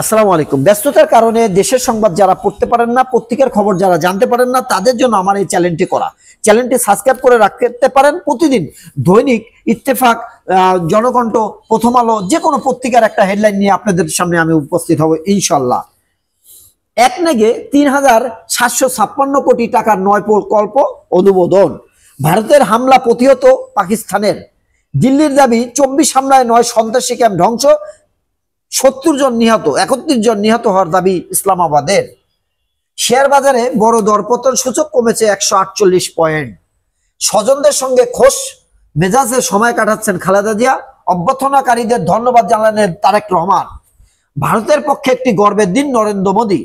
আসসালামু আলাইকুম। ব্যস্ততার কারণে দেশের সংবাদ যারা পড়তে পারেন না, পত্রিকার খবর যারা জানতে পারেন না, তাদের জন্য আমার এই চ্যানেলটি করা। চ্যানেলটি সাবস্ক্রাইব করে রাখতে পারেন। প্রতিদিন দৈনিক ইত্তেফাক, জনকণ্ঠ, প্রথম আলো, যে কোনো পত্রিকার একটা হেডলাইন নিয়ে আপনাদের সামনে আমি উপস্থিত হব ইনশাল্লাহ। এক নেগে ৩,৭৫৬ কোটি টাকার ৯ প্রকল্প অনুমোদন। ভারতের হামলা প্রতিহত পাকিস্তানের। দিল্লির দাবি ২৪ হামলায় ৯ সন্ত্রাসী ক্যাম্প ধ্বংস, ৭০ জন নিহত, ৩১ জন নিহত হওয়ার দাবি ইসলামাবাদের। শেয়ার বাজারে বড় দরপতন, সূচক কমেছে ১৪৮ পয়েন্ট। স্বজনদের সঙ্গে খোশ মেজাজে সময় কাটাচ্ছেন খালেদা জিয়া। অভ্যর্থনাকারীদের ধন্যবাদ জানালেন তারেক রহমান। ভারতের পক্ষে একটি গর্বের দিন নরেন্দ্র মোদী।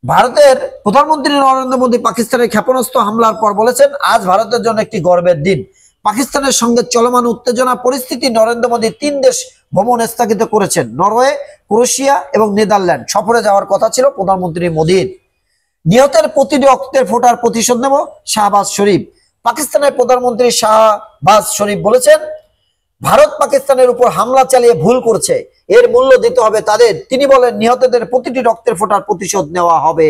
ভারতের প্রধানমন্ত্রী নরেন্দ্র মোদী পাকিস্তানের ক্ষেপণাস্ত্র হামলার পর বলেছেন, আজ ভারতের জন্য একটি গর্বের দিন। পাকিস্তানের সঙ্গে চলমান উত্তেজনা পরিস্থিতি নরেন্দ্র মোদী ৩ দেশ ভ্রমণ স্থগিত করেছেন। নরওয়ে, ক্রোয়েশিয়া এবং নেদারল্যান্ড সফরে যাওয়ার কথা ছিল প্রধানমন্ত্রী মোদীর। নিহতের প্রতিটি রক্তের ফোঁটার প্রতিশোধ নেব, শাহবাজ শরীফ। পাকিস্তানের প্রধানমন্ত্রী শাহবাজ শরীফ বলেছেন, ভারত পাকিস্তানের উপর হামলা চালিয়ে ভুল করছে, এর মূল্য দিতে হবে তাদের। তিনি বলেন, নিহতদের প্রতিটি রক্তের ফোঁটার প্রতিশোধ নেওয়া হবে।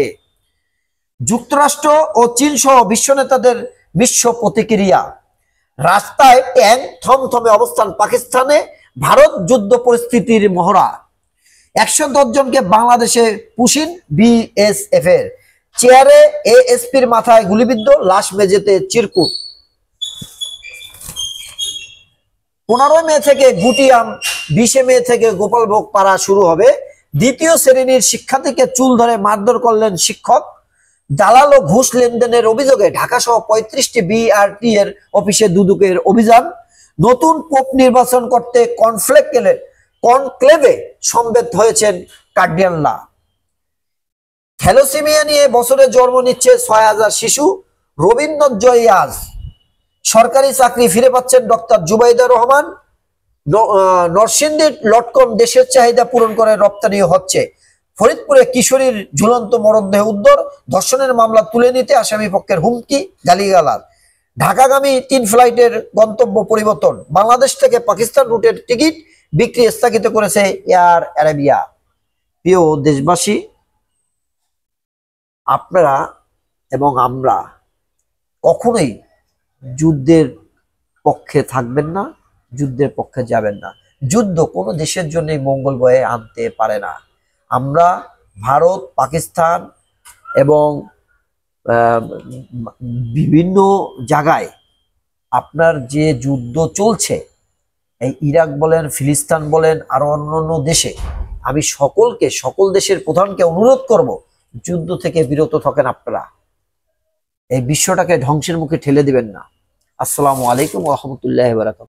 যুক্তরাষ্ট্র ও চীন সহ বিশ্ব নেতাদের মিশ্র প্রতিক্রিয়া। রাস্তায় ট্যাঙ্ক, থমথমে অবস্থান পাকিস্তানে। ভারত যুদ্ধ পরিস্থিতির মহড়া। ১১০ জনকে বাংলাদেশে পুশিন বিএসএফ এর। চেয়ারে এএসপির মাথায় গুলিবিদ্ধ, লাশ মেঝেতে চিরকুট। ১৫ মে থেকে গুটিয়াম, ২০ মে থেকে গোপালভোগ পাড়া শুরু হবে। দ্বিতীয় শ্রেণীর শিক্ষার্থীকে চুল ধরে মারধর করলেন শিক্ষক। দালাল ও ঘুষ লেনদেনের অভিযোগে ঢাকা সহ ৩৫টি বিআরটি এর অফিসে দুদকের অভিযান। নতুন পোপ নির্বাচন করতে কনক্লেভে সমবেত হয়েছেন কার্ডিনালরা। থ্যালাসেমিয়া নিয়ে বছরে জন্ম নিচ্ছে ৬,০০০ শিশু। রবীন্দ্রজয়ী আজ। সরকারি চাকরি ফিরে পাচ্ছেন ডক্টর জুবাইদা রহমান। নরসিংদীর লটকন দেশের চাহিদা পূরণ করে রপ্তানি হচ্ছে। ফরিদপুরে কিশোরীর ঝুলন্ত মরদেহ উদ্ধার। ধর্ষণের মামলা তুলে নিতে আসামি পক্ষের হুমকি, গালিগালাজ। ঢাকাগামী ৩ ফ্লাইটের গন্তব্য পরিবর্তন। বাংলাদেশ থেকে পাকিস্তান রুটের টিকিট বিক্রি স্থগিত করেছে এয়ার আরাবিয়া। প্রিয় দেশবাসী, আপনারা এবং আমরা কখনোই যুদ্ধের পক্ষে থাকবেন না, যুদ্ধের পক্ষে যাবেন না। যুদ্ধ কোনো দেশের জন্যই মঙ্গল বয়ে আনতে পারে না। আমরা ভারত, পাকিস্তান এবং বিভিন্ন জায়গায় আপনার যে যুদ্ধ চলছে, এই ইরাক বলেন, ফিলিস্তিন বলেন, আরো অন্যান্য দেশে, আমি সকল দেশের প্রধানকে অনুরোধ করব, যুদ্ধ থেকে বিরত থাকেন। আপনারা এই বিশ্বটাকে ধ্বংসের মুখে ঠেলে দিবেন না। আসসালামু আলাইকুম ওয়া রাহমাতুল্লাহি ওয়া বারাকাতুহু।